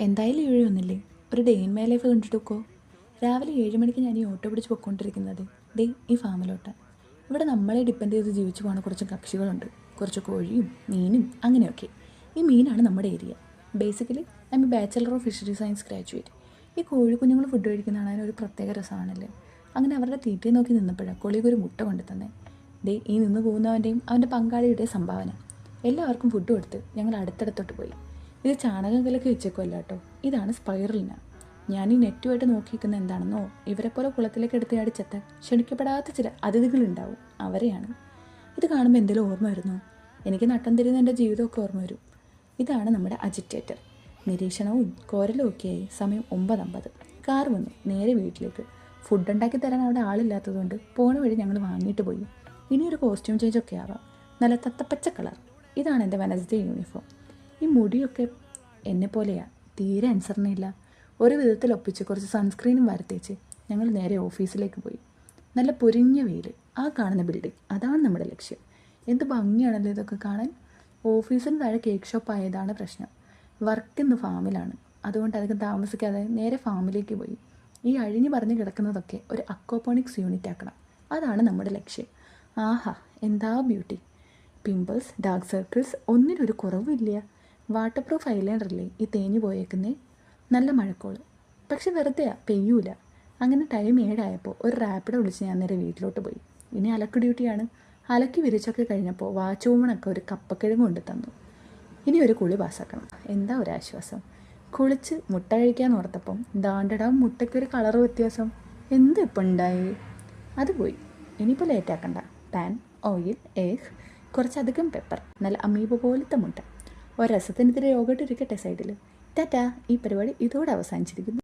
എന്തായാലും ഏഴൊന്നുമില്ലേ, ഒരു day in my life കണ്ടിട്ട് നോക്കോ. രാവിലെ 7 മണിക്ക് ഞാൻ ഈ ഓട്ടോ പിടിച്ച് പൊയ്ക്കൊണ്ടിരിക്കുന്നത് ഈ ഫാമിലോട്ട്. ഇവിടെ നമ്മളെ ഡിപ്പെൻഡ് ചെയ്ത് ജീവിച്ചു പോകുന്ന കുറച്ച് കക്ഷികളുണ്ട്, കുറച്ച് കോഴിയും മീനും അങ്ങനെയൊക്കെ. ഈ മീനാണ് നമ്മുടെ area. Basically I M A bachelor of fishery science graduate. ഈ കോഴിക്കുഞ്ഞുങ്ങൾ ഫുഡ് കഴിക്കുന്ന കാണാൻ ഒരു പ്രത്യേക രസമാണല്ലേ. അങ്ങനെ അവരുടെ തീറ്റയെ നോക്കി നിന്നപ്പോഴാണ് കൊളികൊരു മുട്ട കൊണ്ടു തന്നെ. ഈ നിന്ന് പോകുന്നവൻ്റെയും അവൻ്റെ പങ്കാളിയുടെയും സംഭാവന. എല്ലാവർക്കും ഫുഡ് കൊടുത്ത് ഞങ്ങൾ അടുത്തടുത്തോട്ട് പോയി. ഇത് ചാണകം കലക്കി വെച്ചേക്കുമല്ല കേട്ടോ, ഇതാണ് സ്പൈറലിന. ഞാൻ ഈ നെറ്റുമായിട്ട് നോക്കിയിരിക്കുന്ന എന്താണെന്നോ, ഇവരെ പോലെ കുളത്തിലേക്ക് എടുത്ത് അടിച്ചെത്താൻ ക്ഷണിക്കപ്പെടാത്ത ചില അതിഥികളുണ്ടാവും, അവരെയാണ്. ഇത് കാണുമ്പോൾ എന്തെങ്കിലും ഓർമ്മ വരുന്നു. എനിക്ക് നട്ടം തിരിയുന്ന എൻ്റെ ജീവിതമൊക്കെ ഓർമ്മ വരും. ഇതാണ് നമ്മുടെ അജിറ്റേറ്റർ. നിരീക്ഷണവും കോരലും ഒക്കെയായി സമയം 9:50. കാർ വന്നു നേരെ വീട്ടിലേക്ക്. ഫുഡ് ഉണ്ടാക്കി തരാൻ അവിടെ ആളില്ലാത്തതുകൊണ്ട് പോണ വഴി ഞങ്ങൾ വാങ്ങിയിട്ട് പോയി. ഇനിയൊരു കോസ്റ്റ്യൂം ചേഞ്ചൊക്കെ ആവാം. നല്ല തത്തപ്പച്ച കളർ. ഇതാണ് എൻ്റെ വെനസ്ഡേ യൂണിഫോം. ഈ മുടിയൊക്കെ എന്നെപ്പോലെയാണ്, തീരെ അനുസരണയില്ല. ഒരു വിധത്തിൽ ഒപ്പിച്ച് കുറച്ച് സൺസ്ക്രീനും വരത്തേച്ച് ഞങ്ങൾ നേരെ ഓഫീസിലേക്ക് പോയി. നല്ല പൊരിഞ്ഞ വെയിൽ, ആ കാണുന്ന ബിൽഡിംഗ്, അതാണ് നമ്മുടെ ലക്ഷ്യം. എന്ത് ഭംഗിയാണല്ലോ ഇതൊക്കെ കാണാൻ. ഓഫീസിന് താഴെ കേക്ക് ഷോപ്പ് ആയതാണ് പ്രശ്നം. വർക്ക് ഇന്ന് ഫാമിലാണ്, അതുകൊണ്ട് അധികം താമസിക്കാതെ നേരെ ഫാമിലേക്ക് പോയി. ഈ അഴിഞ്ഞു പറഞ്ഞ് കിടക്കുന്നതൊക്കെ ഒരു അക്വാപോണിക്സ് യൂണിറ്റ് ആക്കണം, അതാണ് നമ്മുടെ ലക്ഷ്യം. ആഹാ, എന്താ ബ്യൂട്ടി. പിമ്പിൾസ്, ഡാർക്ക് സർക്കിൾസ് ഒന്നിനൊരു കുറവില്ല. വാട്ടർ പ്രൂഫ് ഐലൈനറല്ലേ ഈ തേഞ്ഞു പോയേക്കുന്നേ. നല്ല മഴക്കോള്, പക്ഷെ വെറുതെ പെയ്യൂല. അങ്ങനെ ടൈം 7 ഒരു റാപ്പിഡോ വിളിച്ച് ഞാൻ നേരെ വീട്ടിലോട്ട് പോയി. ഇനി അലക്ക് ഡ്യൂട്ടിയാണ്. അലക്കി വിരിച്ചൊക്കെ കഴിഞ്ഞപ്പോൾ വാച്ചൂമണൊക്കെ ഒരു കപ്പക്കിഴങ്ങ് കൊണ്ട് തന്നു. ഇനി ഒരു കുളി പാസ്സാക്കണം, എന്താ ഒരാശ്വാസം. കുളിച്ച് മുട്ട കഴിക്കാൻ ഓർത്തപ്പം ദാണ്ടടാ മുട്ടയ്ക്കൊരു കളർ വ്യത്യാസം. എന്ത് ഇപ്പം ഉണ്ടായി? അത് പോയി. ഇനിയിപ്പോൾ ലേറ്റാക്കണ്ട. പാൻ, ഓയിൽ, എഗ്, കുറച്ചധികം പെപ്പർ, നല്ല അമീബ പോലത്തെ മുട്ട, ഒരു രസത്തിനെതിരെ യോഗട്ട് ഇരിക്കട്ടെ സൈഡിൽ. ടാറ്റാ, ഈ പരിപാടി ഇതോടെ അവസാനിച്ചിരിക്കുന്നു.